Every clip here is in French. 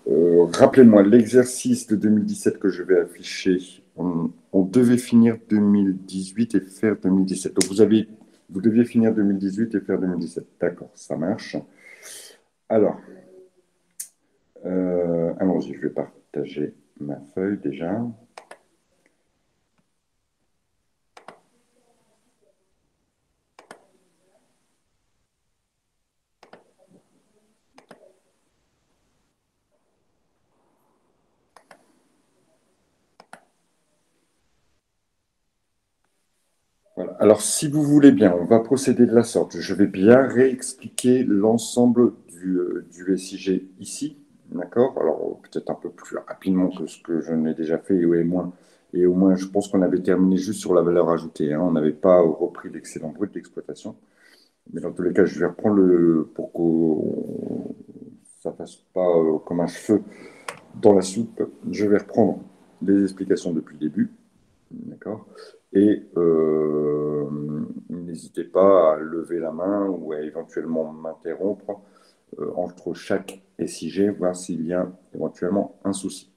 voilà. Rappelez-moi, l'exercice de 2017 que je vais afficher, on devait finir 2018 et faire 2017. Donc, vous deviez finir 2018 et faire 2017. D'accord, ça marche. Alors, allons-y, je vais partager ma feuille déjà. Voilà. Alors, si vous voulez bien, on va procéder de la sorte. Je vais bien réexpliquer l'ensemble du SIG ici, d'accord? Alors, peut-être un peu plus rapidement que ce que je n'ai déjà fait, et au moins, je pense qu'on avait terminé juste sur la valeur ajoutée, hein. On n'avait pas repris l'excédent brut d'exploitation. Mais dans tous les cas, je vais reprendre pour que ça ne fasse pas comme un cheveu dans la soupe. Je vais reprendre les explications depuis le début. D'accord. Et n'hésitez pas à lever la main ou à éventuellement m'interrompre entre chaque SIG, voir s'il y a éventuellement un souci.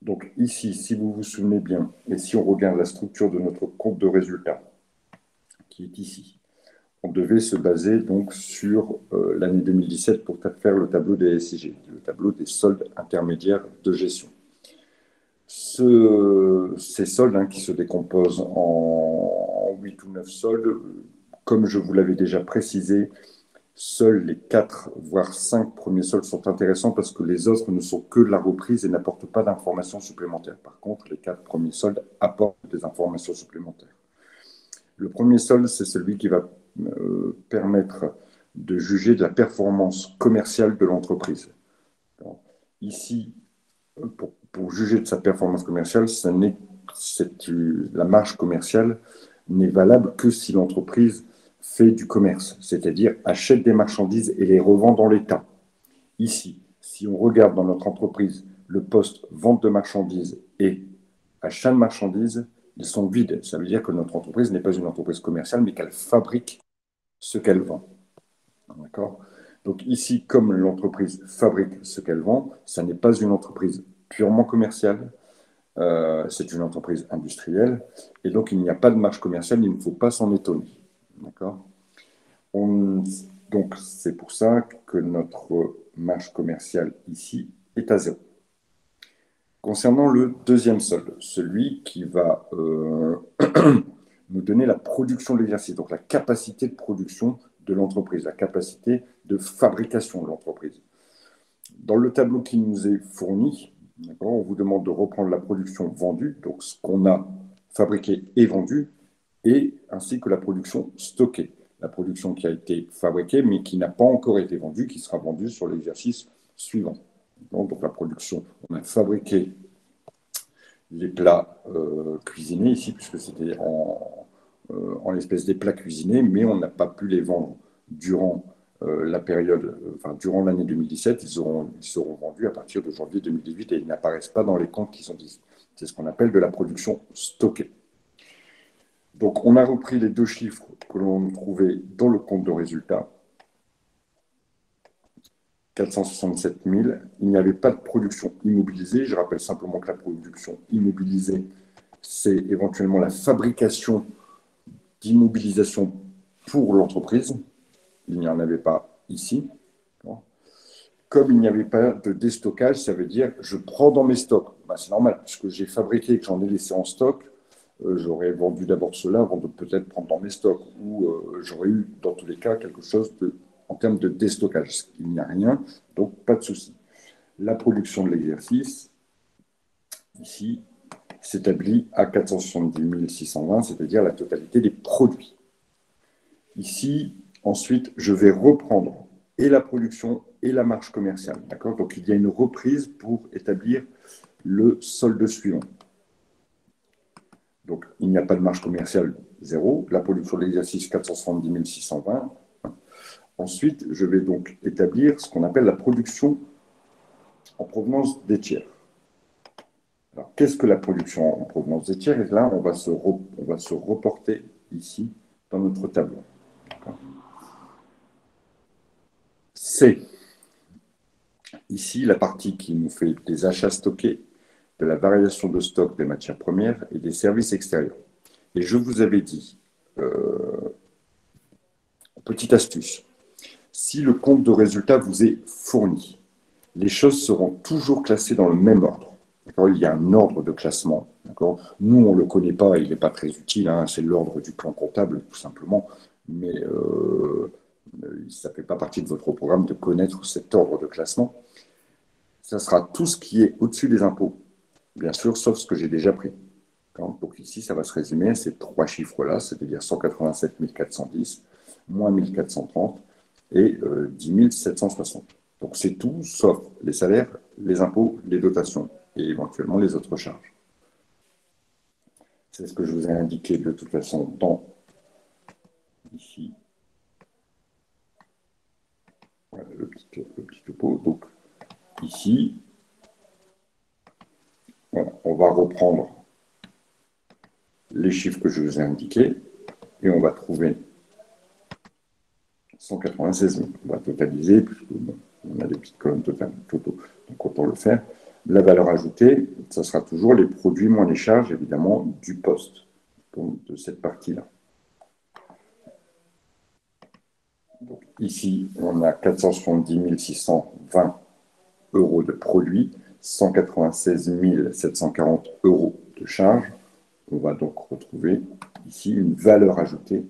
Donc ici, si vous vous souvenez bien, et si on regarde la structure de notre compte de résultat, qui est ici, on devait se baser donc sur l'année 2017 pour faire le tableau des SIG, le tableau des soldes intermédiaires de gestion. Ces soldes qui se décomposent en 8 ou 9 soldes, comme je vous l'avais déjà précisé, seuls les 4 voire 5 premiers soldes sont intéressants parce que les autres ne sont que de la reprise et n'apportent pas d'informations supplémentaires. Par contre, les 4 premiers soldes apportent des informations supplémentaires. Le premier solde, c'est celui qui va permettre de juger de la performance commerciale de l'entreprise. Ici, pour juger de sa performance commerciale, la marge commerciale n'est valable que si l'entreprise fait du commerce, c'est-à-dire achète des marchandises et les revend dans l'État. Ici, si on regarde dans notre entreprise le poste vente de marchandises et achat de marchandises, ils sont vides. Ça veut dire que notre entreprise n'est pas une entreprise commerciale, mais qu'elle fabrique ce qu'elle vend. D'accord? Donc ici, comme l'entreprise fabrique ce qu'elle vend, ça n'est pas une entreprise purement commerciale, c'est une entreprise industrielle, et donc il n'y a pas de marge commerciale, il ne faut pas s'en étonner. D'accord? Donc c'est pour ça que notre marge commerciale ici est à zéro. Concernant le deuxième solde, celui qui va nous donner la production de l'exercice, donc la capacité de production de l'entreprise, la capacité de fabrication de l'entreprise. Dans le tableau qui nous est fourni, on vous demande de reprendre la production vendue, donc ce qu'on a fabriqué et vendu, et ainsi que la production stockée, la production qui a été fabriquée mais qui n'a pas encore été vendue, qui sera vendue sur l'exercice suivant. Donc la production, on a fabriqué les plats cuisinés ici, puisque c'était en l'espèce des plats cuisinés, mais on n'a pas pu les vendre durant la période, durant l'année 2017. Ils seront vendus à partir de janvier 2018 et ils n'apparaissent pas dans les comptes qui sont ici. C'est ce qu'on appelle de la production stockée. Donc, on a repris les deux chiffres que l'on trouvait dans le compte de résultat. 467 000. Il n'y avait pas de production immobilisée. Je rappelle simplement que la production immobilisée, c'est éventuellement la fabrication d'immobilisation pour l'entreprise. Il n'y en avait pas ici. Comme il n'y avait pas de déstockage, ça veut dire je prends dans mes stocks. Ben, c'est normal, puisque j'ai fabriqué et que j'en ai laissé en stock, j'aurais vendu d'abord cela avant de peut-être prendre dans mes stocks. Ou j'aurais eu, dans tous les cas, quelque chose en termes de déstockage. Il n'y a rien, donc pas de souci. La production de l'exercice, ici, s'établit à 470 620, c'est-à-dire la totalité des produits. Ici, ensuite, je vais reprendre et la production et la marge commerciale. D'accord? Donc, il y a une reprise pour établir le solde suivant. Donc, il n'y a pas de marge commerciale, zéro. La production de l'exercice, 470 620. Ensuite, je vais donc établir ce qu'on appelle la production en provenance des tiers. Alors, qu'est-ce que la production en provenance des tiers? Et là, on va se reporter ici dans notre tableau. C'est Ici, la partie qui nous fait des achats stockés, de la variation de stock des matières premières et des services extérieurs. Et je vous avais dit, petite astuce, si le compte de résultat vous est fourni, les choses seront toujours classées dans le même ordre. Il y a un ordre de classement. Nous, on ne le connaît pas, il n'est pas très utile, hein, c'est l'ordre du plan comptable, tout simplement. Mais ça ne fait pas partie de votre programme de connaître cet ordre de classement. Ça sera tout ce qui est au-dessus des impôts, bien sûr, sauf ce que j'ai déjà pris. Donc ici, ça va se résumer à ces trois chiffres-là, c'est-à-dire 187 410, moins 1430 et 10 760. Donc c'est tout, sauf les salaires, les impôts, les dotations et éventuellement les autres charges. C'est ce que je vous ai indiqué de toute façon dans ici voilà, le petit topo. Donc ici, voilà, on va reprendre les chiffres que je vous ai indiqués et on va trouver 196 000. On va totaliser, puisque bon, on a des petites colonnes totales, donc autant le faire. La valeur ajoutée, ça sera toujours les produits moins les charges, évidemment, du poste, donc de cette partie-là. Donc ici, on a 470 620 euros de produits, 196 740 euros de charges. On va donc retrouver ici une valeur ajoutée,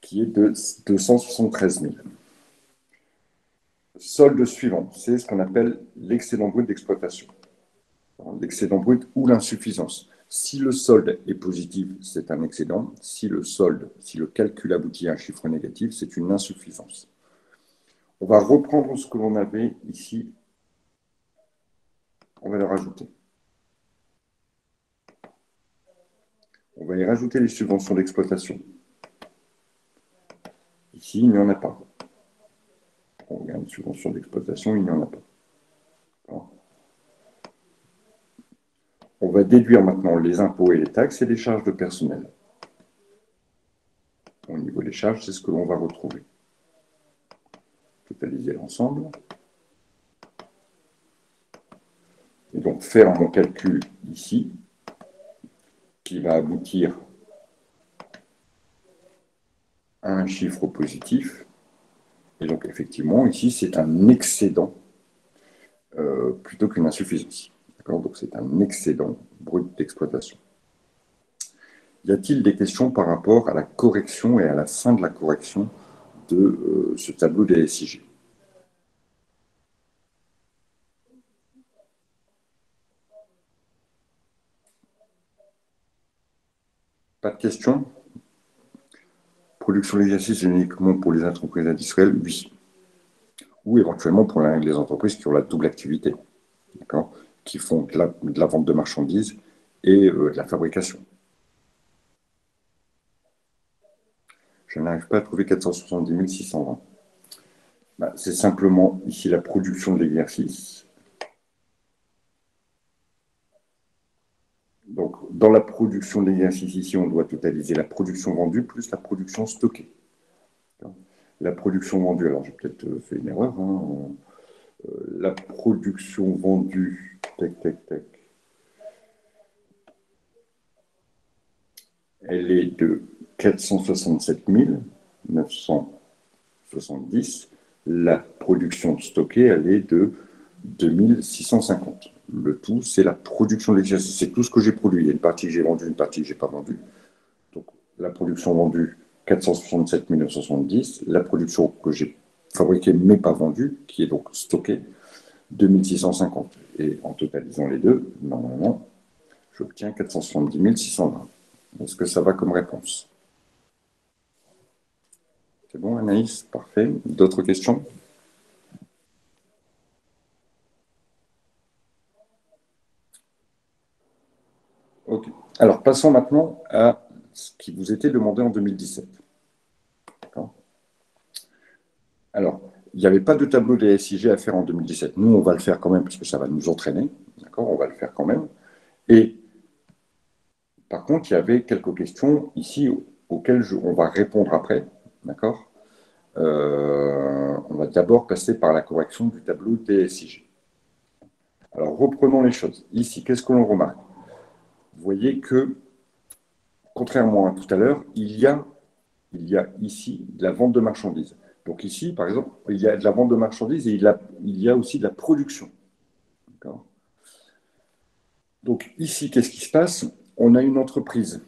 qui est de 273 000. Solde suivant, c'est ce qu'on appelle l'excédent brut d'exploitation. L'excédent brut ou l'insuffisance. Si le solde est positif, c'est un excédent. Si le calcul aboutit à un chiffre négatif, c'est une insuffisance. On va reprendre ce que l'on avait ici. On va le rajouter. On va y rajouter les subventions d'exploitation. Ici, il n'y en a pas. On regarde les subventions d'exploitation, il n'y en a pas. On va déduire maintenant les impôts et les taxes et les charges de personnel. Au niveau des charges, c'est ce que l'on va retrouver. Totaliser l'ensemble. Et donc faire mon calcul ici, qui va aboutir à un chiffre positif. Et donc effectivement, ici, c'est un excédent plutôt qu'une insuffisance. Donc c'est un excédent brut d'exploitation. Y a-t-il des questions par rapport à la correction et à la fin de la correction de ce tableau des SIG? Pas de questions? Production d'exercice uniquement pour les entreprises industrielles? Oui. Ou éventuellement pour les entreprises qui ont la double activité, qui font de la vente de marchandises et de la fabrication. Je n'arrive pas à trouver 470 620. C'est simplement ici la production de l'exercice. Donc, dans la production de l'exercice, ici, on doit totaliser la production vendue plus la production stockée. La production vendue, alors j'ai peut-être fait une erreur. La production vendue, elle est de 467 970. La production stockée, elle est de 2650. Le tout, c'est la production de l'exercice. C'est tout ce que j'ai produit. Il y a une partie que j'ai vendue, une partie que je n'ai pas vendue. Donc, la production vendue, 467 970. La production que j'ai fabriquée mais pas vendue, qui est donc stockée, 2650. Et en totalisant les deux, normalement, j'obtiens 470 620. Est-ce que ça va comme réponse? C'est bon, Anaïs? Parfait. D'autres questions? Ok. Alors, passons maintenant à ce qui vous était demandé en 2017. Alors, il n'y avait pas de tableau des SIG à faire en 2017. Nous, on va le faire quand même parce que ça va nous entraîner. On va le faire quand même. Et par contre, il y avait quelques questions ici auxquelles on va répondre après. D'accord On va d'abord passer par la correction du tableau TSIG. Alors, reprenons les choses. Ici, qu'est-ce que l'on remarque? Vous voyez que, contrairement à tout à l'heure, il y a ici de la vente de marchandises. Donc ici, par exemple, il y a de la vente de marchandises et il y a aussi de la production. Donc ici, qu'est-ce qui se passe? On a une entreprise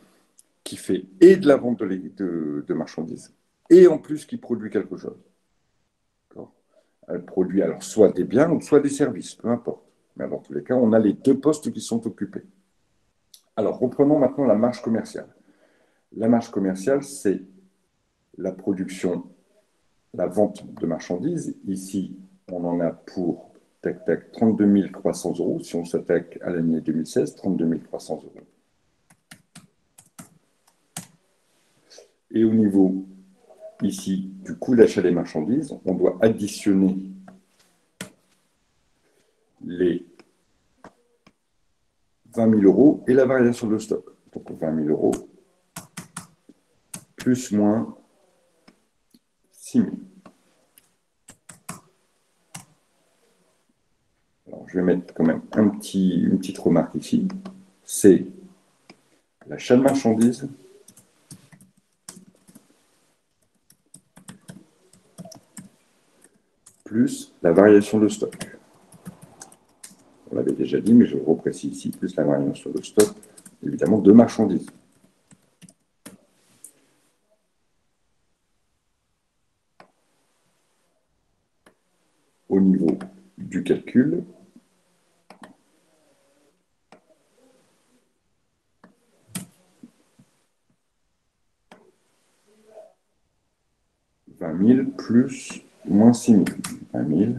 qui fait et de la vente de marchandises et en plus qui produit quelque chose. Elle produit alors soit des biens ou soit des services, peu importe. Mais dans tous les cas, on a les deux postes qui sont occupés. Alors reprenons maintenant la marge commerciale. La marge commerciale, c'est la production, la vente de marchandises. Ici, on en a pour tac, tac, 32 300 euros. Si on s'attaque à l'année 2016, 32 300 euros. Et au niveau, ici, du coût d'achat des marchandises, on doit additionner les 20 000 euros et la variation de stock. Donc 20 000 euros plus moins 6 000. Alors, je vais mettre quand même une petite remarque ici. C'est l'achat de marchandises plus la variation de stock. On l'avait déjà dit, mais je le reprécise ici, plus la variation de stock, évidemment, de marchandises. Au niveau du calcul, « 20 000 plus moins 6 000. 20 000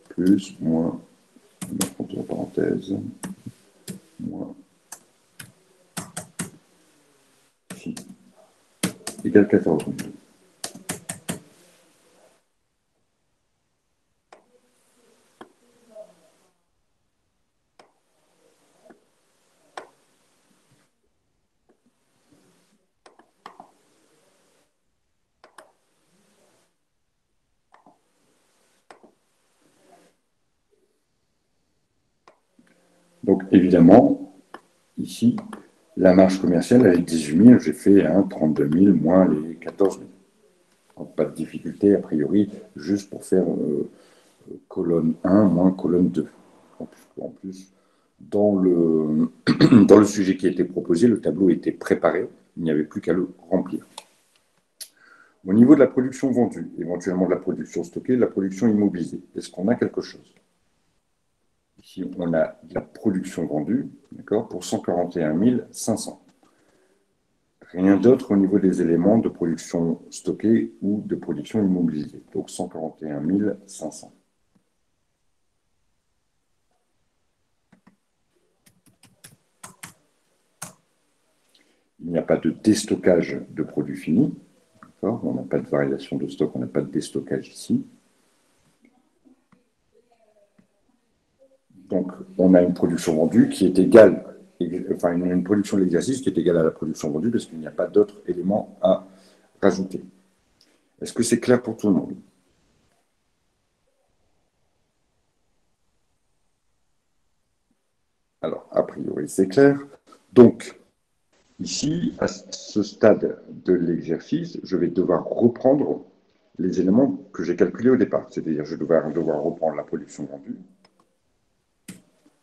plus moins, entre parenthèses, moins 6 égale 14 000. Donc, évidemment, ici, la marge commerciale, elle est 18 000. J'ai fait 32 000 moins les 14 000. Donc, pas de difficulté, a priori, juste pour faire colonne 1 moins colonne 2. En plus, dans le, dans le sujet qui a été proposé, le tableau était préparé. Il n'y avait plus qu'à le remplir. Au niveau de la production vendue, éventuellement de la production stockée, de la production immobilisée, est-ce qu'on a quelque chose? Ici, on a de la production vendue, d'accord, pour 141 500. Rien d'autre au niveau des éléments de production stockée ou de production immobilisée. Donc 141 500. Il n'y a pas de déstockage de produits finis. On n'a pas de variation de stock, on n'a pas de déstockage ici. Donc, on a une production vendue qui est égale, enfin, une production de l'exercice qui est égale à la production vendue parce qu'il n'y a pas d'autres éléments à rajouter. Est-ce que c'est clair pour tout le monde? Alors, a priori, c'est clair. Donc, ici, à ce stade de l'exercice, je vais devoir reprendre les éléments que j'ai calculés au départ. C'est-à-dire, je vais devoir reprendre la production vendue,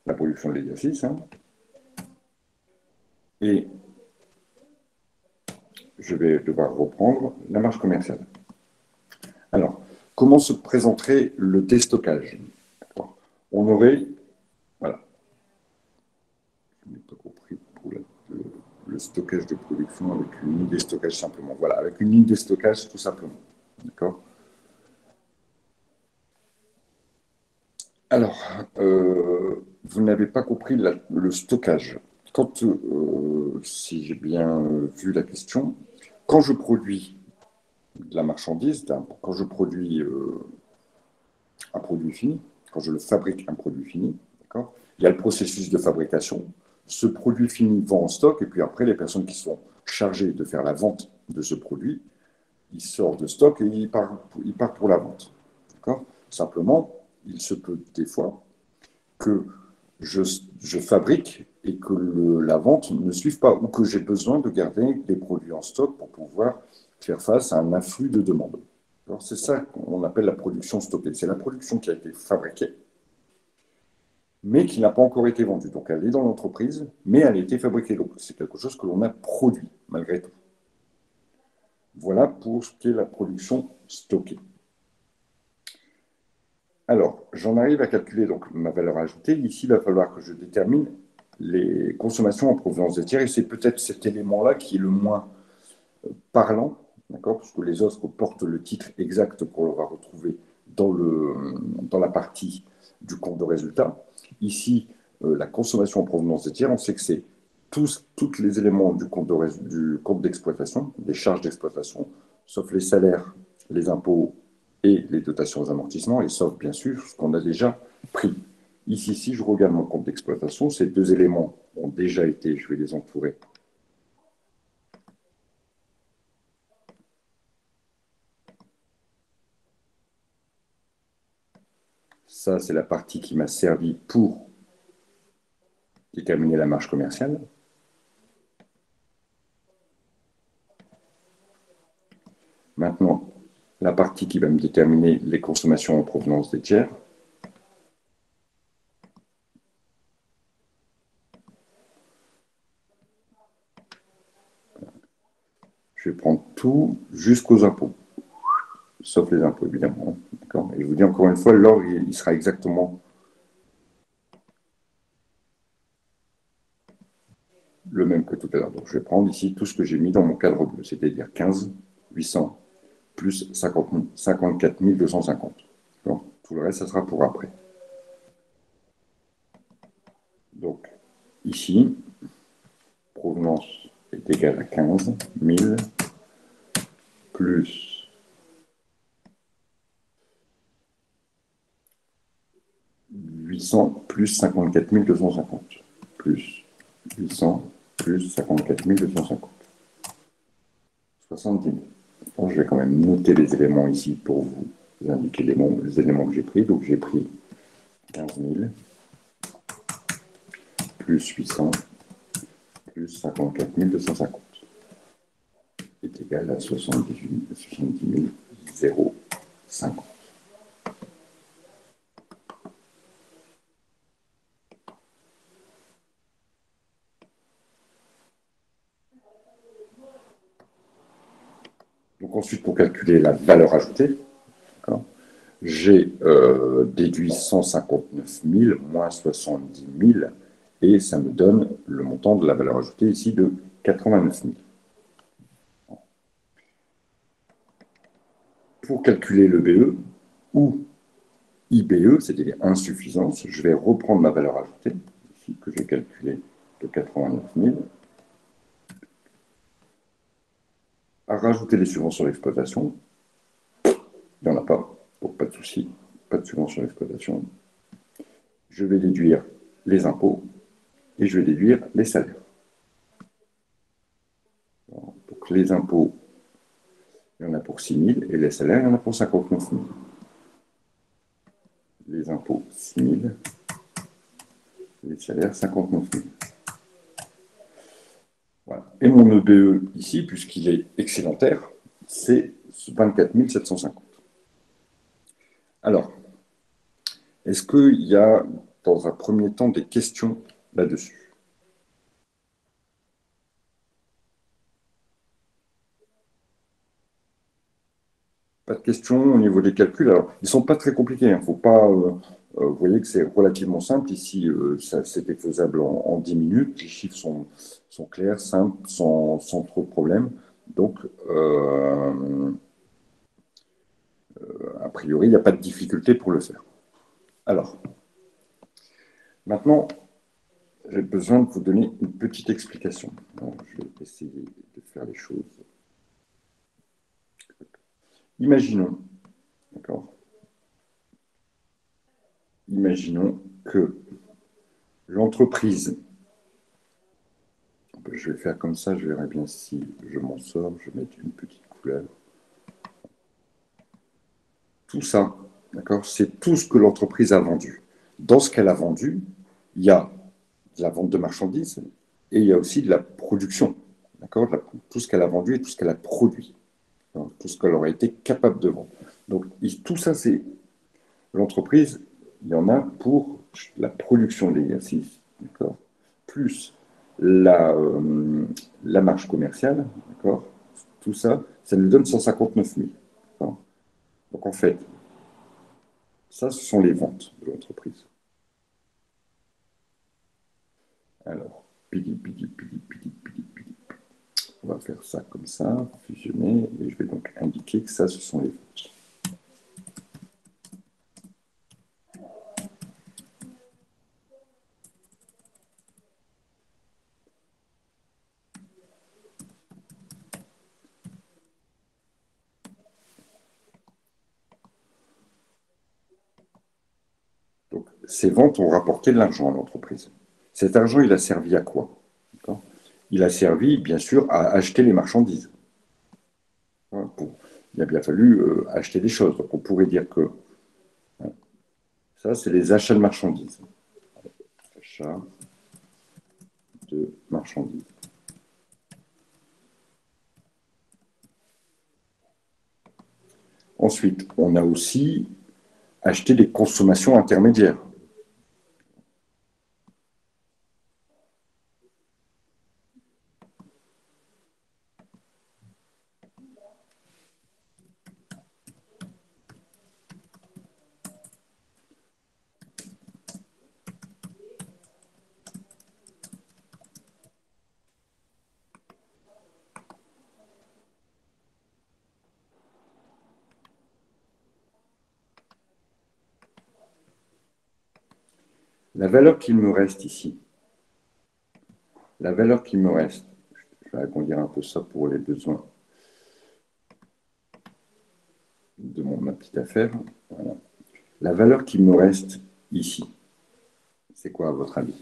la production de l'exercice, et je vais devoir reprendre la marge commerciale. Alors, comment se présenterait le déstockage? On aurait, voilà, je n'ai pas compris pour le stockage de production avec une ligne de stockage simplement. Voilà, avec une ligne de stockage tout simplement. D'accord? Alors, vous n'avez pas compris le stockage. Quand, si j'ai bien vu la question, quand je produis de la marchandise, quand je produis un produit fini, quand je le fabrique un produit fini, d'accord, il y a le processus de fabrication. Ce produit fini va en stock et puis après, les personnes qui sont chargées de faire la vente de ce produit il sort de stock et il part pour la vente. D'accord? Simplement, il se peut des fois que je fabrique et que la vente ne suive pas, ou que j'ai besoin de garder des produits en stock pour pouvoir faire face à un afflux de demandes. C'est ça qu'on appelle la production stockée. C'est la production qui a été fabriquée, mais qui n'a pas encore été vendue. Donc elle est dans l'entreprise, mais elle a été fabriquée. Donc c'est quelque chose que l'on a produit, malgré tout. Voilà pour ce qui est la production stockée. Alors, j'en arrive à calculer donc ma valeur ajoutée. Ici, il va falloir que je détermine les consommations en provenance des tiers, et c'est peut-être cet élément-là qui est le moins parlant, d'accord, parce que les autres portent le titre exact qu'on va retrouver dans la partie du compte de résultat. Ici, la consommation en provenance des tiers, on sait que c'est tous les éléments du compte d'exploitation, des charges d'exploitation, sauf les salaires, les impôts et les dotations aux amortissements, et sauf bien sûr ce qu'on a déjà pris. Ici, si je regarde mon compte d'exploitation, ces deux éléments ont déjà été, je vais les entourer. Ça, c'est la partie qui m'a servi pour déterminer la marge commerciale. Maintenant, la partie qui va me déterminer les consommations en provenance des tiers. Je vais prendre tout jusqu'aux impôts, sauf les impôts, évidemment. Et je vous dis encore une fois, l'ordre, il sera exactement le même que tout à l'heure. Donc, je vais prendre ici tout ce que j'ai mis dans mon cadre bleu, c'est-à-dire 15 800 plus 54 250. Donc, tout le reste, ça sera pour après. Donc, ici, provenance est égale à 15 000 plus 800 plus 54 250. Plus 800 plus 54 250. 70 000. Bon, je vais quand même noter les éléments ici pour vous indiquer les éléments que j'ai pris. Donc j'ai pris 15 000 plus 800 plus 54 250 est égal à 70 050. Donc ensuite, pour calculer la valeur ajoutée, j'ai déduit 159 000 moins 70 000 et ça me donne le montant de la valeur ajoutée ici de 89 000. Pour calculer le BE ou IBE, c'est-à-dire insuffisance, je vais reprendre ma valeur ajoutée, ici que j'ai calculée de 89 000, à rajouter les subventions d'exploitation. Il n'y en a pas, donc pas de souci, pas de subventions d'exploitation. Je vais déduire les impôts et je vais déduire les salaires. Donc les impôts, il y en a pour 6 000 et les salaires, il y en a pour 59 000. Les impôts, 6 000, les salaires, 59 000. Voilà. Et mon EBE ici, puisqu'il est excédentaire, c'est 24 750. Alors, est-ce qu'il y a, dans un premier temps, des questions là-dessus? Pas de questions au niveau des calculs. Alors, ils ne sont pas très compliqués. Faut pas, vous voyez que c'est relativement simple. Ici, c'était faisable en 10 minutes. Les chiffres sont clairs, simples, sans trop de problèmes. Donc, a priori, il n'y a pas de difficulté pour le faire. Alors, maintenant, j'ai besoin de vous donner une petite explication. Alors, je vais essayer de faire les choses. Imaginons, d'accord? Imaginons que l'entreprise, je vais faire comme ça, je verrai bien si je m'en sors, je vais mettre une petite couleur. Tout ça, d'accord, c'est tout ce que l'entreprise a vendu. Dans ce qu'elle a vendu, il y a de la vente de marchandises et il y a aussi de la production, d'accord, tout ce qu'elle a vendu et tout ce qu'elle a produit, hein, tout ce qu'elle aurait été capable de vendre. Donc tout ça, c'est l'entreprise, il y en a pour la production de l'exercice, d'accord, plus la marge commerciale, d'accord, tout ça, ça nous donne 159 000. D'accord. Donc en fait, ça, ce sont les ventes de l'entreprise. Alors, pili, pili, pili, pili, pili, pili. On va faire ça comme ça, fusionner, et je vais donc indiquer que ça, ce sont les ventes. Donc, ces ventes ont rapporté de l'argent à l'entreprise. Cet argent, il a servi à quoi? Il a servi, bien sûr, à acheter les marchandises. Il a bien fallu acheter des choses. Donc, on pourrait dire que ça, c'est les achats de marchandises. Achats de marchandises. Ensuite, on a aussi acheté des consommations intermédiaires. La valeur qu'il me reste ici, la valeur qu'il me reste, je vais agrandir un peu ça pour les besoins de ma petite affaire. Voilà. La valeur qui me reste ici, c'est quoi à votre avis?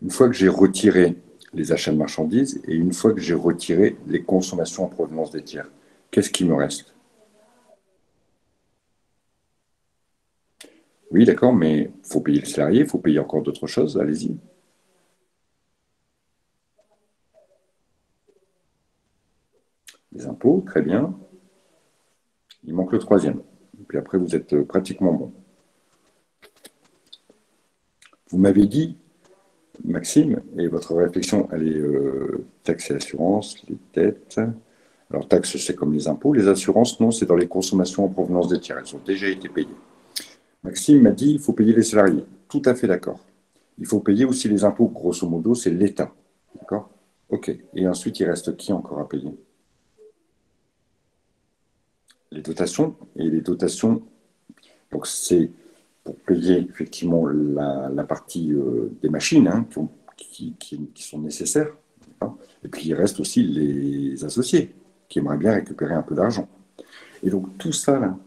Une fois que j'ai retiré les achats de marchandises et une fois que j'ai retiré les consommations en provenance des tiers, qu'est-ce qui me reste? Oui, d'accord, mais il faut payer le salarié, il faut payer encore d'autres choses, allez-y. Les impôts, très bien. Il manque le troisième. Et puis après, vous êtes pratiquement bon. Vous m'avez dit, Maxime, et votre réflexion, elle est taxes et assurances, les dettes. Alors, taxes, c'est comme les impôts. Les assurances, non, c'est dans les consommations en provenance des tiers. Elles ont déjà été payées. Maxime m'a dit, il faut payer les salariés. Tout à fait d'accord. Il faut payer aussi les impôts. Grosso modo, c'est l'État. D'accord? OK. Et ensuite, il reste qui encore à payer? Les dotations. Et les dotations, donc c'est pour payer effectivement la partie des machines, hein, qui sont nécessaires. Hein. Et puis il reste aussi les associés qui aimeraient bien récupérer un peu d'argent. Et donc tout ça, là,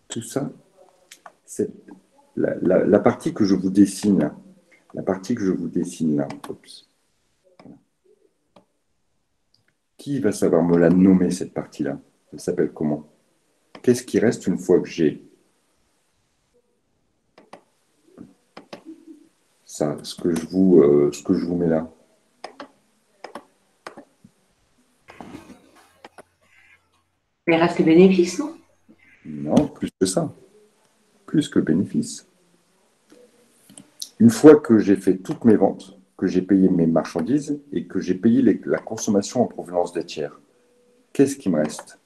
tout ça, c'est la partie que je vous dessine là. La partie que je vous dessine là. Oups. Qui va savoir me la nommer, cette partie-là? Elle s'appelle comment? Qu'est-ce qui reste une fois que j'ai ça, ce que je vous mets là? Il reste les bénéfices, non? Non, plus que ça. Plus que bénéfice. Une fois que j'ai fait toutes mes ventes, que j'ai payé mes marchandises et que j'ai payé la consommation en provenance des tiers, qu'est-ce qui me reste?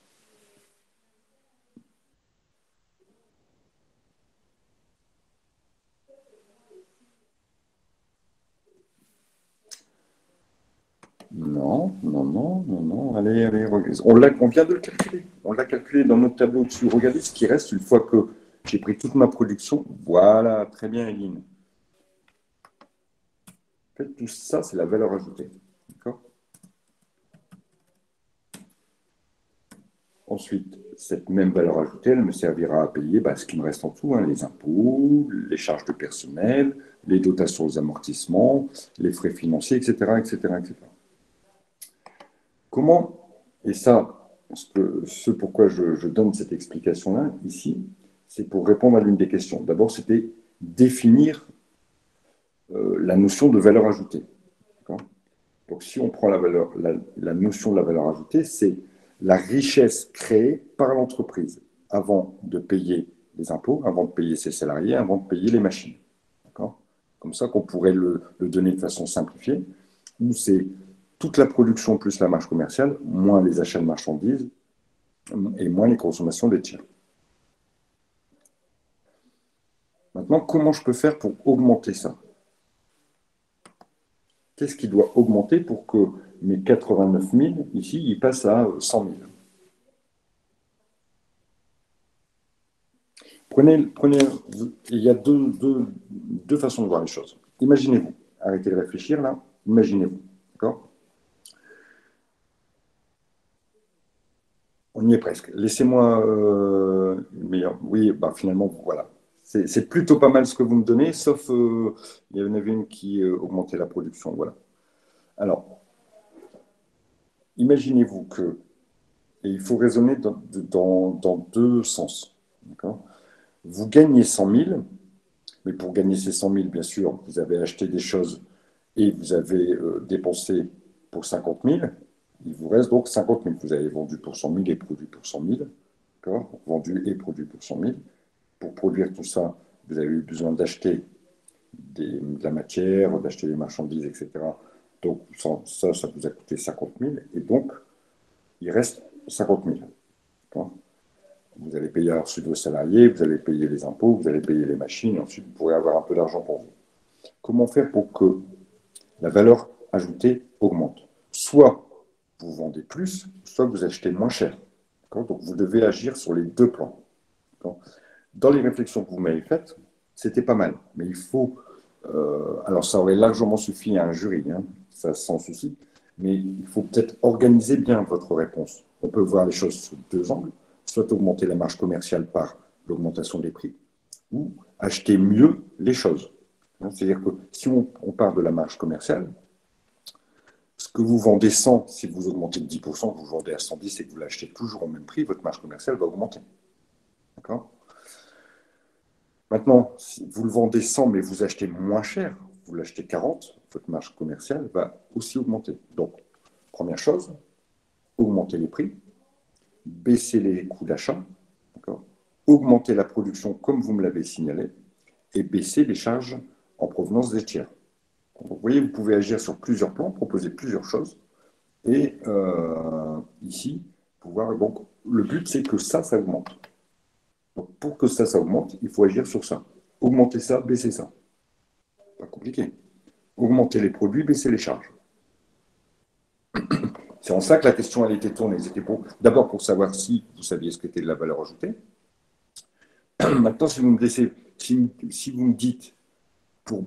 Non, non, non, non, non. Allez, allez, on vient de le calculer. On l'a calculé dans notre tableau dessus. Regardez ce qui reste une fois que j'ai pris toute ma production. Voilà, très bien, Eline. En fait, tout ça, c'est la valeur ajoutée. D'accord. Ensuite, cette même valeur ajoutée, elle me servira à payer ce qui me reste en tout, hein, les impôts, les charges de personnel, les dotations aux amortissements, les frais financiers, etc., etc., etc. Comment, et ça, ce pourquoi je donne cette explication-là ici, c'est pour répondre à l'une des questions. D'abord, c'était définir la notion de valeur ajoutée. Donc, si on prend la notion de la valeur ajoutée, c'est la richesse créée par l'entreprise avant de payer les impôts, avant de payer ses salariés, avant de payer les machines. Comme ça qu'on pourrait le donner de façon simplifiée, où c'est toute la production plus la marge commerciale, moins les achats de marchandises et moins les consommations des tiers. Maintenant, comment je peux faire pour augmenter ça? Qu'est-ce qui doit augmenter pour que mes 89 000, ici, ils passent à 100 000? Il y a deux façons de voir les choses. Imaginez-vous, arrêtez de réfléchir là, imaginez-vous, d'accord? On y est presque. Laissez-moi une meilleure. Oui, bah, finalement, voilà. C'est plutôt pas mal ce que vous me donnez, sauf il y en avait une qui augmentait la production. Voilà. Alors, imaginez-vous que, et il faut raisonner dans deux sens. D'accord? Vous gagnez 100 000, mais pour gagner ces 100 000, bien sûr, vous avez acheté des choses et vous avez dépensé pour 50 000. Il vous reste donc 50 000. Vous avez vendu pour 100 000 et produit pour 100 000. D'accord? Vendu et produit pour 100 000. Pour produire tout ça, vous avez eu besoin d'acheter de la matière, d'acheter des marchandises, etc. Donc, ça vous a coûté 50 000. Et donc, il reste 50 000. D'accord? Vous allez payer ensuite vos salariés, vous allez payer les impôts, vous allez payer les machines, et ensuite vous pourrez avoir un peu d'argent pour vous. Comment faire pour que la valeur ajoutée augmente? Soit vous vendez plus, soit vous achetez moins cher. Donc vous devez agir sur les deux plans. Dans les réflexions que vous m'avez faites, c'était pas mal. Mais il faut. Alors ça aurait largement suffi à un jury, hein, ça sans souci. Mais il faut peut-être organiser bien votre réponse. On peut voir les choses sous deux angles. Soit augmenter la marge commerciale par l'augmentation des prix, ou acheter mieux les choses. C'est-à-dire que si on part de la marge commerciale, ce que vous vendez 100, si vous augmentez de 10%, vous vendez à 110 et que vous l'achetez toujours au même prix, votre marge commerciale va augmenter. D'accord? Maintenant, si vous le vendez 100, mais vous achetez moins cher, vous l'achetez 40, votre marge commerciale va aussi augmenter. Donc, première chose, augmenter les prix, baisser les coûts d'achat, augmenter la production comme vous me l'avez signalé, et baisser les charges en provenance des tiers. Donc, vous voyez, vous pouvez agir sur plusieurs plans, proposer plusieurs choses, et ici, pouvoir. Donc, le but, c'est que ça augmente. Donc, pour que ça augmente, il faut agir sur ça. Augmenter ça, baisser ça. Pas compliqué. Augmenter les produits, baisser les charges. C'est en ça que la question, elle était tournée. C'était d'abord pour savoir si vous saviez ce qu'était de la valeur ajoutée. Maintenant, si vous me dites, pour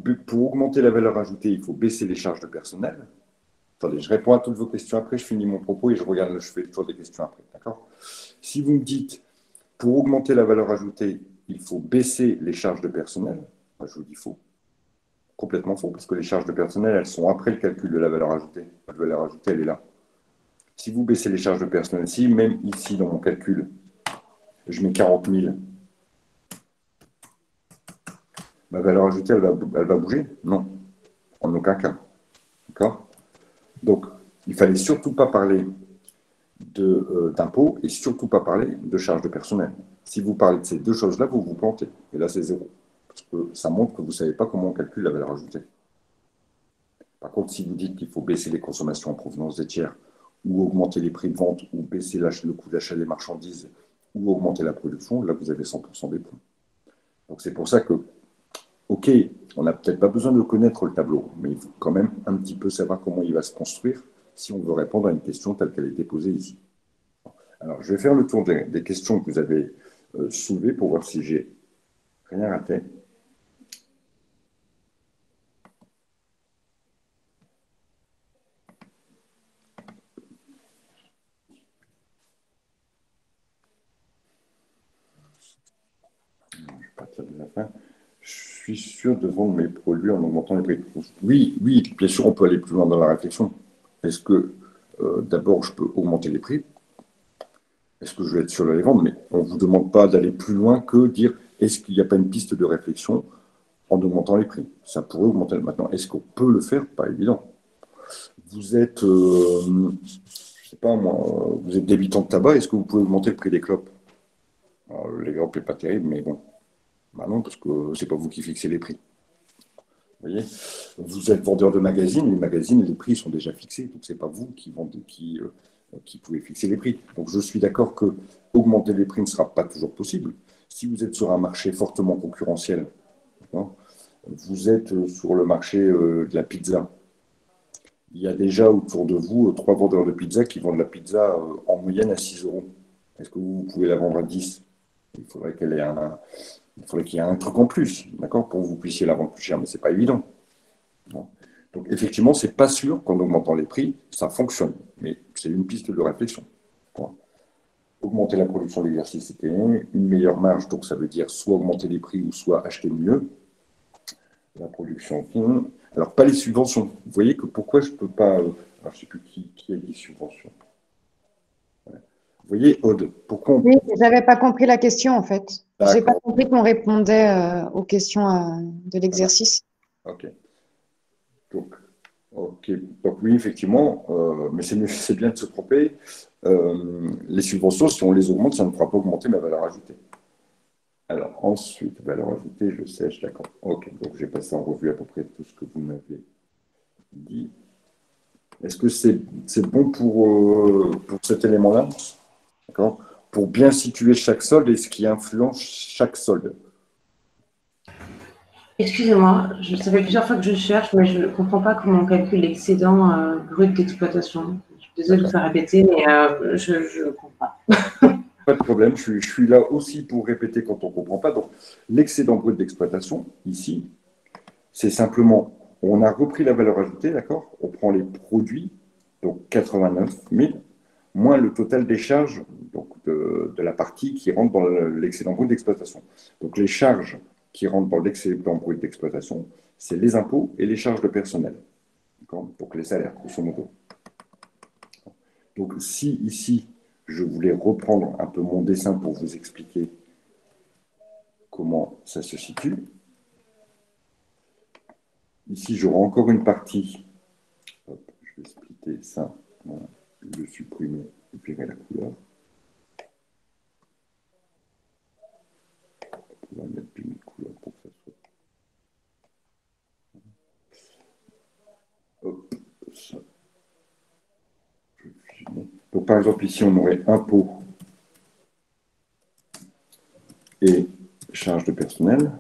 augmenter la valeur ajoutée, il faut baisser les charges de personnel. Attendez, je réponds à toutes vos questions après, je finis mon propos et je fais le tour des questions après. D'accord? Si vous me dites, pour augmenter la valeur ajoutée, il faut baisser les charges de personnel, moi, je vous dis faux. Complètement faux, parce que les charges de personnel, elles sont après le calcul de la valeur ajoutée. La valeur ajoutée, elle est là. Si vous baissez les charges de personnel, si même ici, dans mon calcul, je mets 40 000, ma valeur ajoutée, elle va bouger? Non, en aucun cas. D'accord? Donc, il ne fallait surtout pas parler d'impôts et surtout pas parler de charges de personnel. Si vous parlez de ces deux choses-là, vous vous plantez. Et là, c'est zéro. Parce que ça montre que vous ne savez pas comment on calcule la valeur ajoutée. Par contre, si vous dites qu'il faut baisser les consommations en provenance des tiers, ou augmenter les prix de vente, ou baisser le coût d'achat des marchandises, ou augmenter la production, là, vous avez 100% des points. Donc, c'est pour ça que, OK, on n'a peut-être pas besoin de connaître le tableau, mais il faut quand même un petit peu savoir comment il va se construire si on veut répondre à une question telle qu'elle a été posée ici. Alors, je vais faire le tour des questions que vous avez soulevées pour voir si j'ai rien raté. Je vais partir de la fin. Je suis sûr de vendre mes produits en augmentant les prix. Oui, oui, bien sûr, on peut aller plus loin dans la réflexion. Est-ce que d'abord, je peux augmenter les prix. Est-ce que je vais être sûr de les vendre? Mais on ne vous demande pas d'aller plus loin que dire est-ce qu'il n'y a pas une piste de réflexion en augmentant les prix? Ça pourrait augmenter maintenant. Est-ce qu'on peut le faire? Pas évident. Vous êtes, je sais pas moi, vous êtes débitant de tabac, est-ce que vous pouvez augmenter le prix des clopes? Alors, l'exemple n'est pas terrible, mais bon. Bah non, parce que c'est pas vous qui fixez les prix. Vous voyez, vous êtes vendeur de magazines, les magazines, les prix sont déjà fixés, donc c'est pas vous qui vendez, qui pouvez fixer les prix. Donc je suis d'accord que augmenter les prix ne sera pas toujours possible. Si vous êtes sur un marché fortement concurrentiel, hein, vous êtes sur le marché de la pizza. Il y a déjà autour de vous 3 vendeurs de pizza qui vendent la pizza en moyenne à 6 euros. Est-ce que vous pouvez la vendre à 10? Il faudrait qu'il y ait un truc en plus, d'accord, pour que vous puissiez la vendre plus cher, mais ce n'est pas évident. Donc, effectivement, ce n'est pas sûr qu'en augmentant les prix, ça fonctionne, mais c'est une piste de réflexion. Augmenter la production d'exercice, c'était une meilleure marge, donc ça veut dire soit augmenter les prix ou soit acheter mieux. La production. Alors, pas les subventions. Vous voyez que pourquoi je ne peux pas. Alors, je ne sais plus qui a dit subventions. Voilà. Vous voyez, Aude, pourquoi on. Oui, je n'avais pas compris la question en fait. Je n'ai pas D'accord. compris qu'on répondait aux questions de l'exercice. Ok. Donc oui, effectivement, mais c'est bien de se tromper. Les subventions, si on les augmente, ça ne fera pas augmenter ma valeur ajoutée. Alors ensuite, valeur ajoutée, je sèche, d'accord. Ok, donc j'ai passé en revue à peu près tout ce que vous m'avez dit. Est-ce que c'est bon pour cet élément-là? D'accord? Pour bien situer chaque solde et ce qui influence chaque solde. Excusez-moi, ça fait plusieurs fois que je cherche, mais je ne comprends pas comment on calcule l'excédent brut d'exploitation. Je suis désolée de vous faire répéter, mais je ne comprends pas. Pas de problème, je suis là aussi pour répéter quand on ne comprend pas. Donc, l'excédent brut d'exploitation, ici, c'est simplement, on a repris la valeur ajoutée, d'accord? On prend les produits, donc 89 000, moins le total des charges donc de la partie qui rentre dans l'excédent brut d'exploitation. Donc, les charges qui rentrent dans l'excédent brut d'exploitation, c'est les impôts et les charges de personnel. Donc, les salaires, grosso modo. Donc, si ici, je voulais reprendre un peu mon dessin pour vous expliquer comment ça se situe. Ici, j'aurai encore une partie. Hop, je vais splitter ça. Voilà. Je vais supprimer et puis la couleur. On va mettre une couleur pour que ça soit. Hop, ça. Donc, par exemple, ici, on aurait impôts et charges de personnel.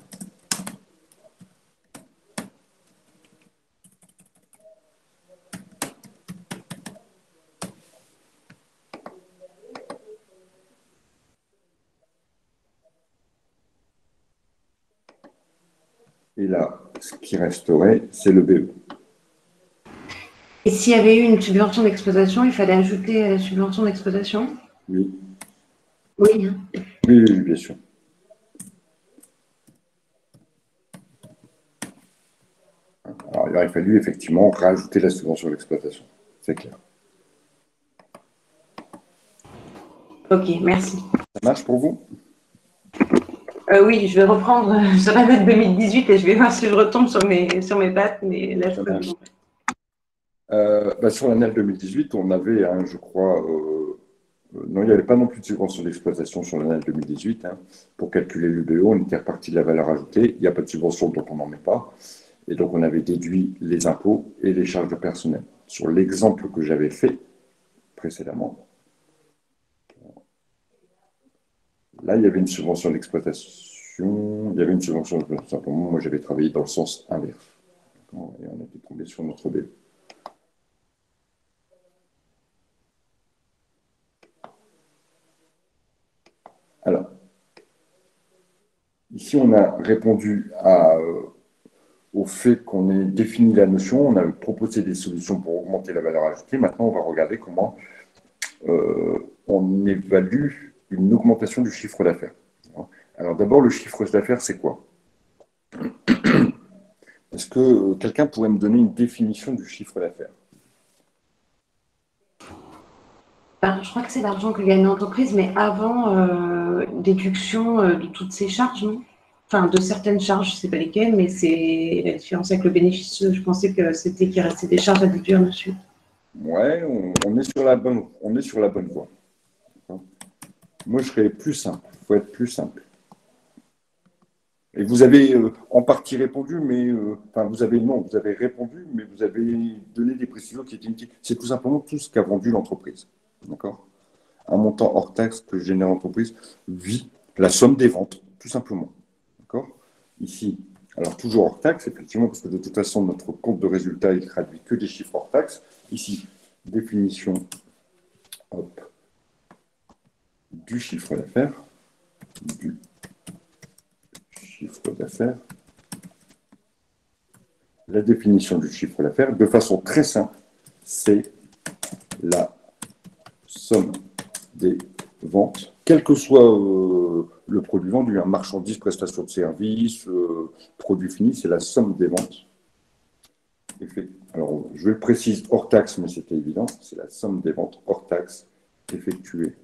Et là, ce qui resterait, c'est le BE. Et s'il y avait eu une subvention d'exploitation, il fallait ajouter à la subvention d'exploitation? Oui. Oui. Oui, bien sûr. Alors, il aurait fallu effectivement rajouter la subvention d'exploitation. C'est clair. Ok, merci. Ça marche pour vous? Oui, je vais reprendre sur l'année 2018 et je vais voir si je retombe sur mes pattes, mais là, je peux vous sur l'année 2018, on avait, je crois, non, il n'y avait pas non plus de subvention d'exploitation sur l'année 2018. Pour calculer l'UBO, on était reparti de la valeur ajoutée. Il n'y a pas de subvention, donc on n'en met pas. Et donc, on avait déduit les impôts et les charges de personnel. Sur l'exemple que j'avais fait précédemment, là, il y avait une subvention d'exploitation. Il y avait une subvention d'exploitation. Simplement, moi, j'avais travaillé dans le sens inverse. Et on était tombé sur notre BE. Alors, ici, on a répondu au fait qu'on ait défini la notion, on a proposé des solutions pour augmenter la valeur ajoutée. Maintenant, on va regarder comment on évalue une augmentation du chiffre d'affaires. Alors d'abord, le chiffre d'affaires, c'est quoi? Est-ce que quelqu'un pourrait me donner une définition du chiffre d'affaires? Je crois que c'est l'argent que gagne l'entreprise, mais avant déduction de toutes ces charges, non? Enfin, de certaines charges, je ne sais pas lesquelles, mais c'est la différence avec le bénéfice. Je pensais que c'était qu'il restait des charges à déduire dessus. Ouais, on est sur la bonne voie. Moi, je serais plus simple. Il faut être plus simple. Et vous avez en partie répondu, mais enfin, vous avez répondu, mais vous avez donné des précisions qui étaient inutiles. C'est tout simplement tout ce qu'a vendu l'entreprise. D'accord? Un montant hors taxe que génère l'entreprise, oui, la somme des ventes, tout simplement. D'accord? Ici, alors toujours hors taxe, effectivement, parce que de toute façon, notre compte de résultat, il traduit que des chiffres hors taxe. Ici, définition, hop, du chiffre d'affaires, du chiffre d'affaires. La définition du chiffre d'affaires, de façon très simple, c'est la somme des ventes, quel que soit le produit vendu, hein, marchandise, prestation de service, produit fini, c'est la somme des ventes. Alors, je le précise hors taxe, mais c'était évident, c'est la somme des ventes hors taxe effectuées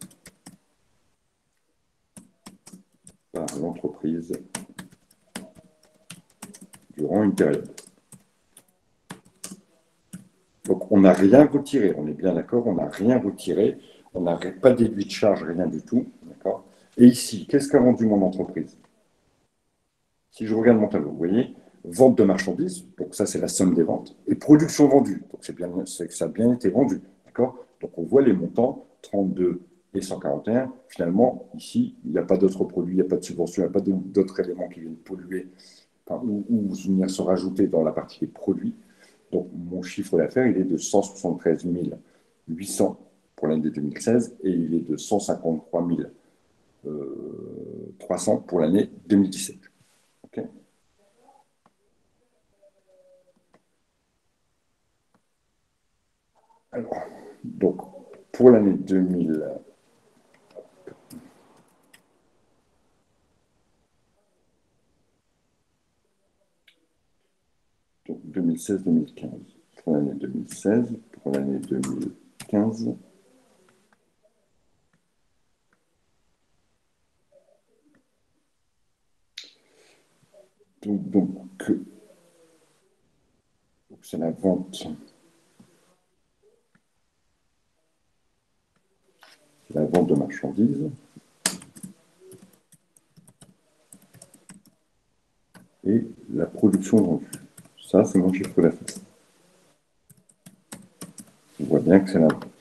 par l'entreprise durant une période. Donc, on n'a rien retiré, on est bien d'accord, on n'a rien retiré, on n'a pas déduit de charge, rien du tout. D'accord. Et ici, qu'est-ce qu'a vendu mon entreprise? Si je regarde mon tableau, vous voyez, vente de marchandises, donc ça c'est la somme des ventes, et production vendue, donc c'est que ça a bien été vendu. D'accord. Donc on voit les montants, 32 et 141. Finalement, ici, il n'y a pas d'autres produits, il n'y a pas de subvention, il n'y a pas d'autres éléments qui viennent polluer enfin, ou venir se rajouter dans la partie des produits. Donc, mon chiffre d'affaires, il est de 173 800 pour l'année 2016 et il est de 153 300 pour l'année 2017. Okay. Alors, donc, pour l'année 2000, donc 2016-2015, pour l'année 2016, pour l'année 2015, donc c'est la vente. La vente de marchandises et la production vendue. Ça, c'est mon chiffre d'affaires. On voit bien que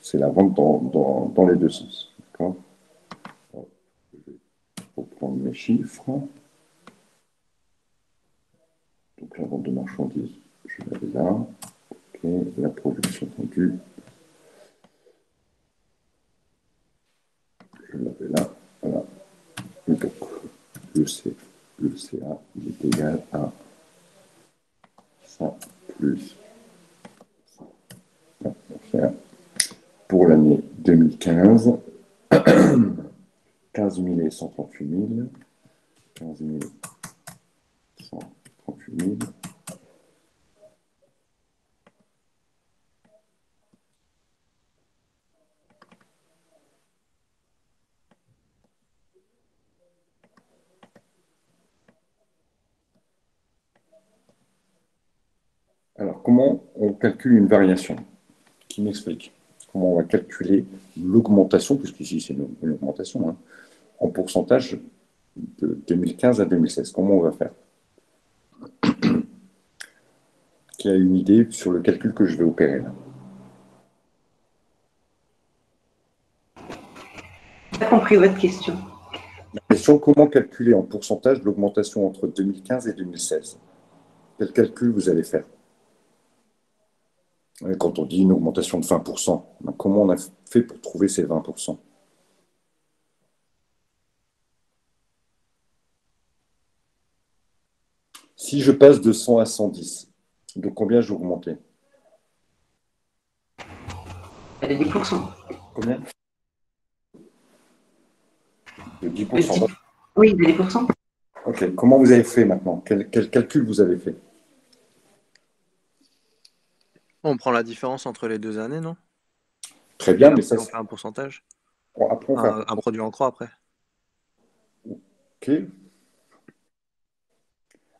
c'est la vente dans les deux sens. D'accord. Je vais reprendre mes chiffres. Donc la vente de marchandises, je l'avais là. Ok, la production vendue, je l'avais là. Voilà. Et donc, le CA, il est égal à ça plus ça. Pour l'année 2015, 15 000 et 138 000. 15 138 000. Alors, comment on calcule une variation? Qui m'explique comment on va calculer l'augmentation, puisqu'ici c'est une augmentation, hein, en pourcentage de 2015 à 2016. Comment on va faire? Qui a une idée sur le calcul que je vais opérer là? Je n'ai pas compris votre question. La question, comment calculer en pourcentage l'augmentation entre 2015 et 2016? Quel calcul vous allez faire? Quand on dit une augmentation de 20%, comment on a fait pour trouver ces 20%? Si je passe de 100 à 110, de combien je vais augmenter? De 10%. Combien? De 10%. Oui, de 10%. Ok, comment vous avez fait maintenant? Quel calcul vous avez fait? On prend la différence entre les 2 années, non? très bien, mais ça, on fait un pourcentage. après, on fait Un produit en croix après. OK.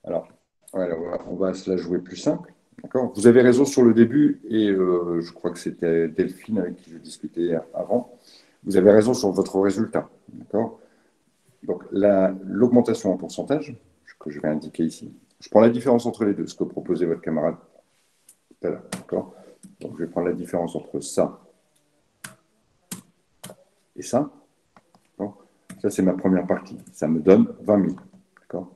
Alors, voilà, on va se la jouer plus simple. D'accord. Vous avez raison sur le début, et je crois que c'était Delphine avec qui je discutais avant. Vous avez raison sur votre résultat. D'accord. Donc, l'augmentation en pourcentage, que je vais indiquer ici, je prends la différence entre les deux, ce que proposait votre camarade tout à l'heure. D'accord. Donc, je vais prendre la différence entre ça et ça. D'accord. Ça, c'est ma première partie. Ça me donne 20 000. D'accord.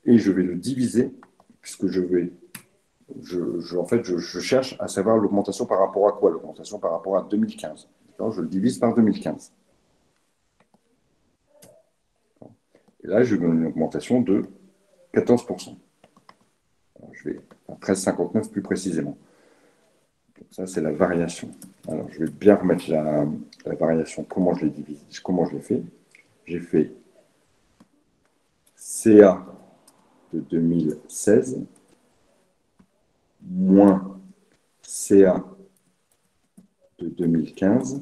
Et je vais le diviser, puisque en fait, je cherche à savoir l'augmentation par rapport à quoi? L'augmentation par rapport à 2015. Je le divise par 2015. Et là, je vais une augmentation de 14%. Alors, je vais à 13,59 plus précisément. Donc ça, c'est la variation. Alors, je vais bien remettre la variation, comment je l'ai divisé, comment je l'ai fait. J'ai fait CA de 2016 moins CA de 2015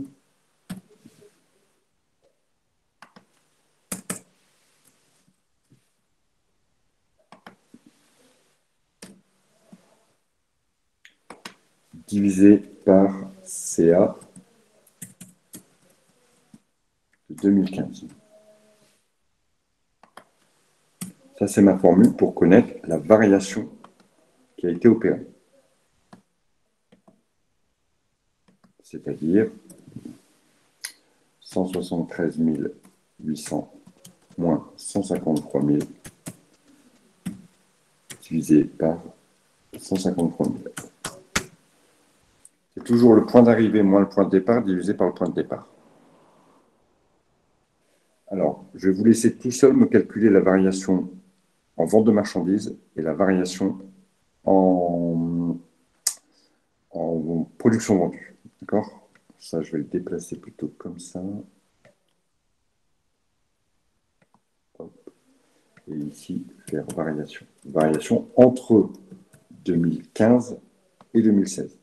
divisé par CA de 2015. Ça, c'est ma formule pour connaître la variation qui a été opérée. C'est-à-dire 173 800 moins 153 000 divisé par 153 000. C'est toujours le point d'arrivée moins le point de départ divisé par le point de départ. Alors, je vais vous laisser tout seul me calculer la variation en vente de marchandises et la variation en production vendue. D'accord? Ça, je vais le déplacer plutôt comme ça. Hop. Et ici, faire variation. Variation entre 2015 et 2016.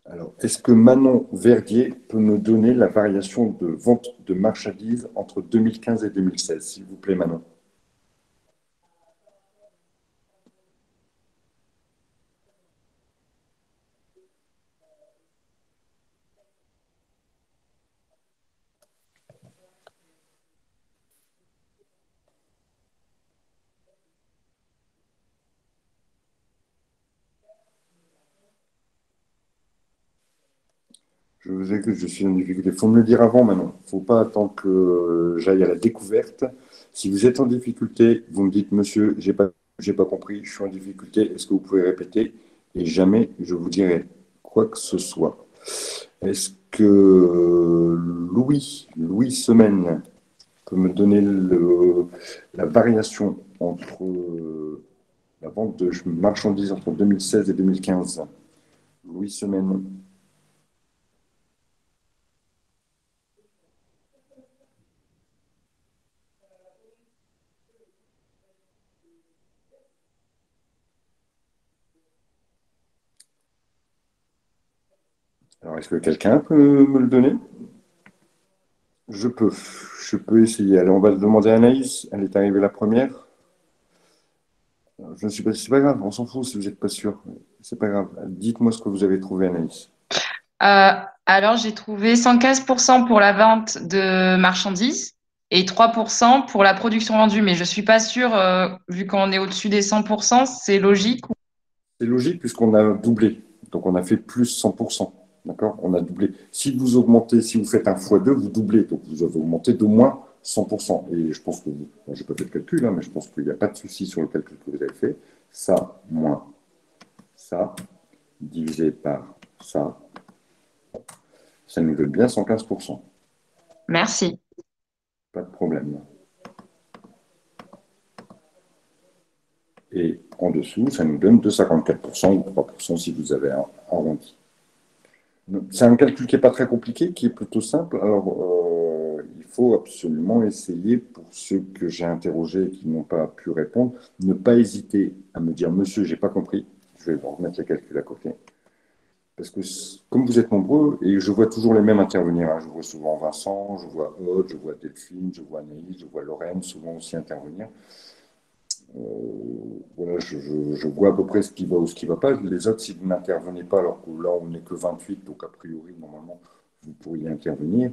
Alors, est-ce que Manon Verdier peut me donner la variation de vente de marchandises entre 2015 et 2016, s'il vous plaît, Manon? Je vous ai que je suis en difficulté. Il faut me le dire avant, Manon. Il ne faut pas attendre que j'aille à la découverte. Si vous êtes en difficulté, vous me dites, monsieur, j'ai pas compris, je suis en difficulté, est-ce que vous pouvez répéter? Et jamais je vous dirai quoi que ce soit. Est-ce que Louis Semaine peut me donner la variation entre la vente de marchandises entre 2016 et 2015? Louis Semaine. Alors, est-ce que quelqu'un peut me le donner? Je peux essayer. Alors, on va le demander à Anaïs. Elle est arrivée la première. Je ne suis pas, c'est pas grave, on s'en fout si vous n'êtes pas sûr. C'est pas grave. Dites-moi ce que vous avez trouvé, Anaïs. Alors, j'ai trouvé 115% pour la vente de marchandises et 3% pour la production vendue. Mais je ne suis pas sûre, vu qu'on est au-dessus des 100%, c'est logique. C'est logique puisqu'on a doublé. Donc, on a fait plus 100%. D'accord? On a doublé. Si vous augmentez, si vous faites un x2, vous doublez. Donc, vous avez augmenté d'au moins 100%. Et je pense que vous, je n'ai pas fait le calcul, hein, mais je pense qu'il n'y a pas de souci sur le calcul que vous avez fait. Ça, moins ça, divisé par ça, ça nous donne bien 115%. Merci. Pas de problème. Et en dessous, ça nous donne 2,54% ou 3% si vous avez un arrondi. C'est un calcul qui n'est pas très compliqué, qui est plutôt simple. Alors, il faut absolument essayer, pour ceux que j'ai interrogés et qui n'ont pas pu répondre, ne pas hésiter à me dire « Monsieur, je n'ai pas compris ». Je vais vous remettre les calculs à côté. Parce que comme vous êtes nombreux, et je vois toujours les mêmes intervenir, hein, je vois souvent Vincent, je vois Aude, je vois Delphine, je vois Anaïs, je vois Lorraine, souvent aussi intervenir. Voilà, je vois à peu près ce qui va ou ce qui ne va pas. Les autres, si vous n'intervenez pas, alors que là, on n'est que 28, donc a priori, normalement, vous pourriez intervenir.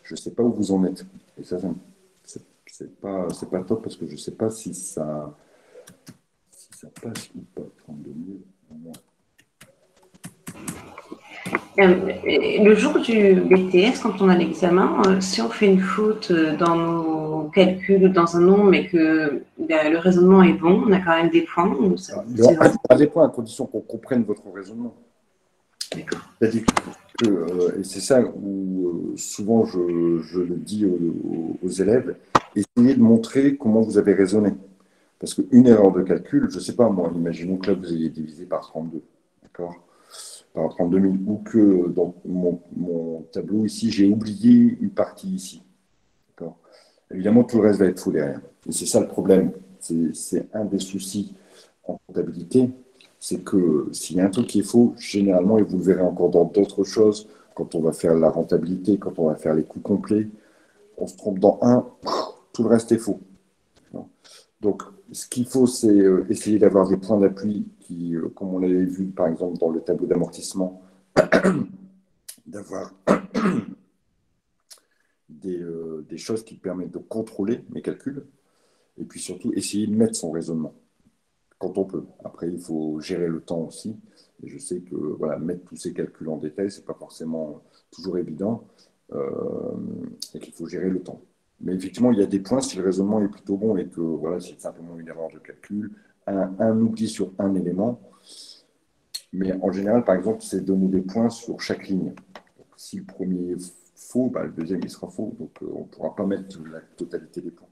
Je ne sais pas où vous en êtes. Et ça, c'est pas top parce que je ne sais pas si ça passe ou pas. 32 000, au moins. Le jour du BTS, quand on a l'examen, si on fait une faute dans nos calculs ou dans un nombre, mais que le raisonnement est bon, on a quand même des points. Il y aura des points à condition qu'on comprenne votre raisonnement. C'est-à-dire que, et c'est ça où souvent je le dis aux élèves, essayez de montrer comment vous avez raisonné. Parce qu'une erreur de calcul, je ne sais pas moi, imaginons que là vous ayez divisé par 32, d'accord? Par 32 000, ou que dans mon tableau ici, j'ai oublié une partie ici. D'accord? Évidemment, tout le reste va être faux derrière. Et c'est ça le problème. C'est un des soucis en comptabilité, c'est que s'il y a un truc qui est faux, généralement, et vous le verrez encore dans d'autres choses, quand on va faire la rentabilité, quand on va faire les coûts complets, on se trompe dans un, tout le reste est faux. Donc, ce qu'il faut, c'est essayer d'avoir des points d'appui qui, comme on l'avait vu par exemple dans le tableau d'amortissement, d'avoir des choses qui permettent de contrôler mes calculs, et puis surtout essayer de mettre son raisonnement quand on peut. Après, il faut gérer le temps aussi. Et je sais que voilà, mettre tous ces calculs en détail, ce n'est pas forcément toujours évident, et qu'il faut gérer le temps. Mais effectivement, il y a des points, si le raisonnement est plutôt bon et que voilà, c'est simplement une erreur de calcul, un oubli sur un élément. Mais en général, par exemple, c'est donner des points sur chaque ligne. Donc, si le premier est faux, bah, le deuxième il sera faux. Donc on ne pourra pas mettre la totalité des points.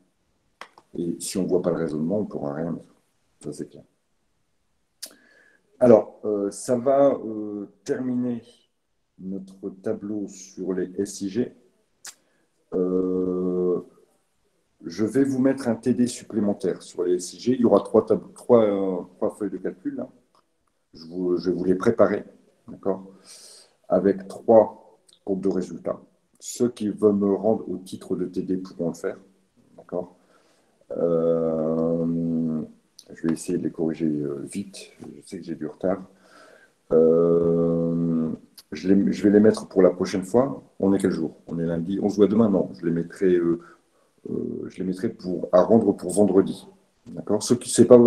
Et si on ne voit pas le raisonnement, on ne pourra rien mettre. Ça, c'est clair. Alors, ça va terminer notre tableau sur les SIG. Je vais vous mettre un TD supplémentaire sur les SIG. Il y aura trois feuilles de calcul. Là. Je vais vous les préparer, d'accord, avec 3 comptes de résultats. Ceux qui veulent me rendre au titre de TD pourront le faire, d'accord. Je vais essayer de les corriger vite. Je sais que j'ai du retard. Je vais les mettre pour la prochaine fois. On est quel jour? On est lundi. On se voit demain? Non, je les mettrai à rendre pour vendredi. D'accord? Ce qui, c'est pas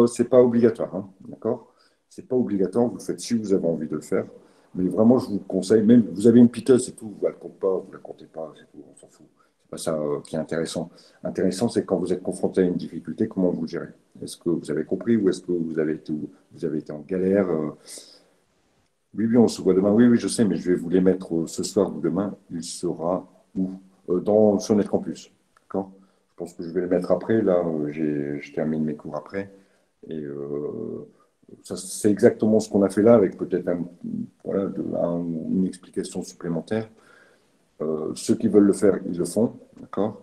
obligatoire. Hein, d'accord? C'est pas obligatoire. Vous le faites si vous avez envie de le faire. Mais vraiment, je vous conseille. Même vous avez une piteux, c'est tout. Vous ne la comptez pas, vous la comptez pas, c'est tout. On s'en fout. C'est pas ça qui est intéressant. Intéressant, c'est quand vous êtes confronté à une difficulté, comment vous le gérez? Est-ce que vous avez compris ou est-ce que vous avez été en galère? Oui, on se voit demain. Oui, je sais, mais je vais vous les mettre ce soir ou demain. Il sera où? Sur NetCampus. D'accord? Je pense que je vais les mettre après. Là, je termine mes cours après. Et ça, c'est exactement ce qu'on a fait là, avec peut-être une explication supplémentaire. Ceux qui veulent le faire, ils le font. D'accord?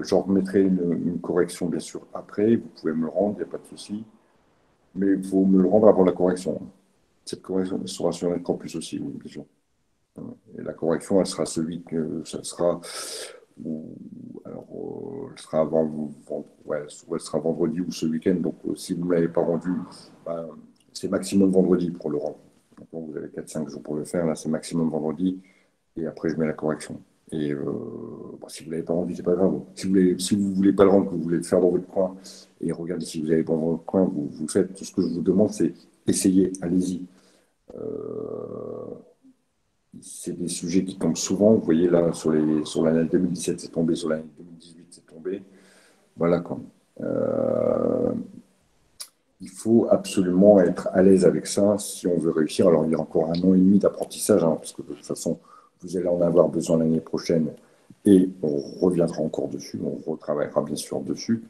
J'en remettrai une correction, bien sûr, après. Vous pouvez me le rendre, il n'y a pas de souci. Mais il faut me le rendre avant la correction. Cette correction sera sur NetCampus aussi, oui, bien sûr. Et la correction, elle sera elle sera elle sera vendredi ou ce week-end. Donc, si vous ne l'avez pas rendu, c'est maximum vendredi pour le rendre. Donc, vous avez 4-5 jours pour le faire. Là, c'est maximum vendredi. Et après, je mets la correction. Et si vous ne l'avez pas rendu, c'est pas grave. Si vous ne voulez pas le rendre, que vous voulez le faire dans votre coin, et regardez si vous avez pas dans votre coin, vous faites. Tout ce que je vous demande, c'est essayez, allez-y. c'est des sujets qui tombent souvent. Vous voyez là, sur l'année 2017, c'est tombé, sur l'année 2018, c'est tombé. Voilà quoi. Il faut absolument être à l'aise avec ça si on veut réussir. Alors, il y a encore 1 an et demi d'apprentissage, hein, parce que de toute façon, vous allez en avoir besoin l'année prochaine et on reviendra encore dessus, on retravaillera bien sûr dessus.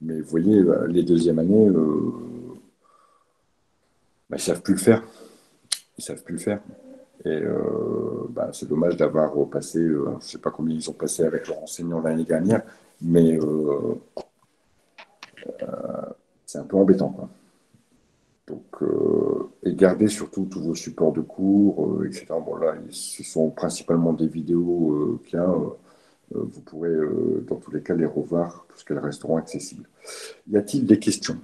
Mais vous voyez, les deuxièmes années, ils ne savent plus le faire. Ils ne savent plus le faire. Et c'est dommage d'avoir passé, je ne sais pas combien ils ont passé avec leur enseignant l'année dernière, mais c'est un peu embêtant, quoi. Donc, et gardez surtout tous vos supports de cours, etc. Bon, là, ce sont principalement des vidéos qu'il y a. Vous pourrez, dans tous les cas, les revoir puisqu'elles resteront accessibles. Y a-t-il des questions?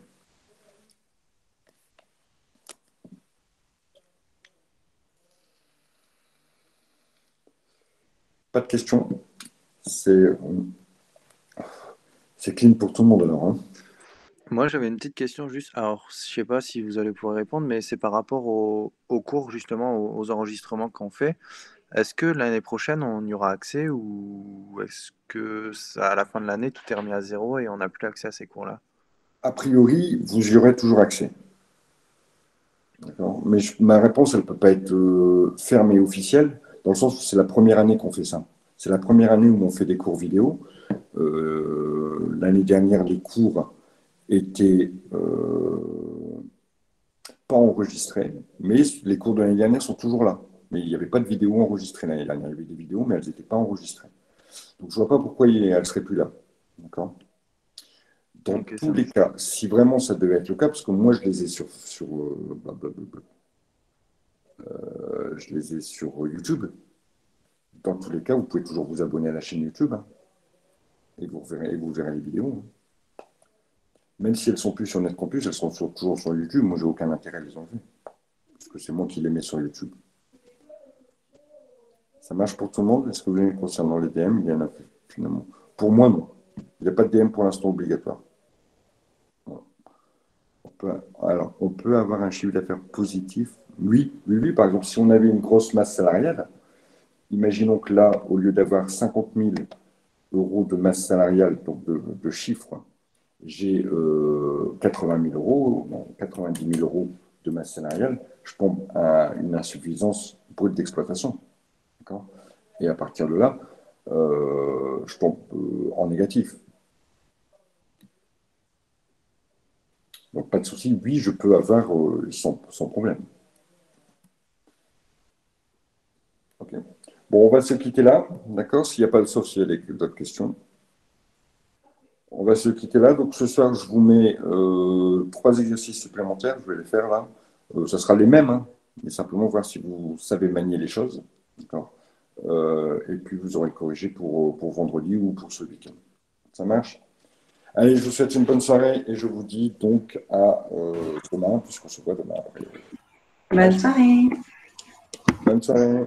Pas de questions. C'est clean pour tout le monde alors, hein. Moi, j'avais une petite question juste. Alors, je sais pas si vous allez pouvoir répondre, mais c'est par rapport aux cours, justement, aux enregistrements qu'on fait. Est-ce que l'année prochaine, on y aura accès ou est-ce que à la fin de l'année, tout est remis à zéro et on n'a plus accès à ces cours-là? A priori, vous y aurez toujours accès. D'accord. Mais ma réponse, elle ne peut pas être ferme et officielle, dans le sens où c'est la première année qu'on fait ça. C'est la première année où on fait des cours vidéo. L'année dernière, les cours étaient pas enregistrés, mais les cours de l'année dernière sont toujours là. Mais il n'y avait pas de vidéo enregistrée l'année dernière. Il y avait des vidéos, mais elles n'étaient pas enregistrées. Donc je ne vois pas pourquoi elles ne seraient plus là. D'accord. Dans Ok, tous les cas, si vraiment ça devait être le cas, parce que moi je les ai je les ai sur YouTube. Dans tous les cas, vous pouvez toujours vous abonner à la chaîne YouTube, hein, et vous verrez les vidéos, hein. Même si elles ne sont plus sur NetCampus, elles sont toujours sur YouTube. Moi, j'ai aucun intérêt à les enlever, parce que c'est moi qui les mets sur YouTube. Ça marche pour tout le monde? Est-ce que vous avez concernant les DM? Il y en a finalement. Pour moi, non. Il n'y a pas de DM pour l'instant obligatoire. On peut avoir un chiffre d'affaires positif. Oui, oui, oui. Par exemple, si on avait une grosse masse salariale, imaginons que là, au lieu d'avoir 50 000 euros de masse salariale, donc de chiffres, j'ai 80 000 euros, non, 90 000 euros de masse salariale, je tombe à une insuffisance brute d'exploitation. D'accord. Et à partir de là, je tombe en négatif. Donc, pas de souci. Oui, je peux avoir sans problème. Ok. Bon, on va se quitter là, d'accord? S'il n'y a pas de sauf s'il y a d'autres questions. On va se quitter là. Donc, ce soir, je vous mets 3 exercices supplémentaires. Je vais les faire là. Ça sera les mêmes, hein, mais simplement voir si vous savez manier les choses. D'accord. Et puis, vous aurez corrigé pour vendredi ou pour ce week-end. Ça marche? Allez, je vous souhaite une bonne soirée et je vous dis donc à demain, puisqu'on se voit demain après. Bonne soirée. Bonne soirée.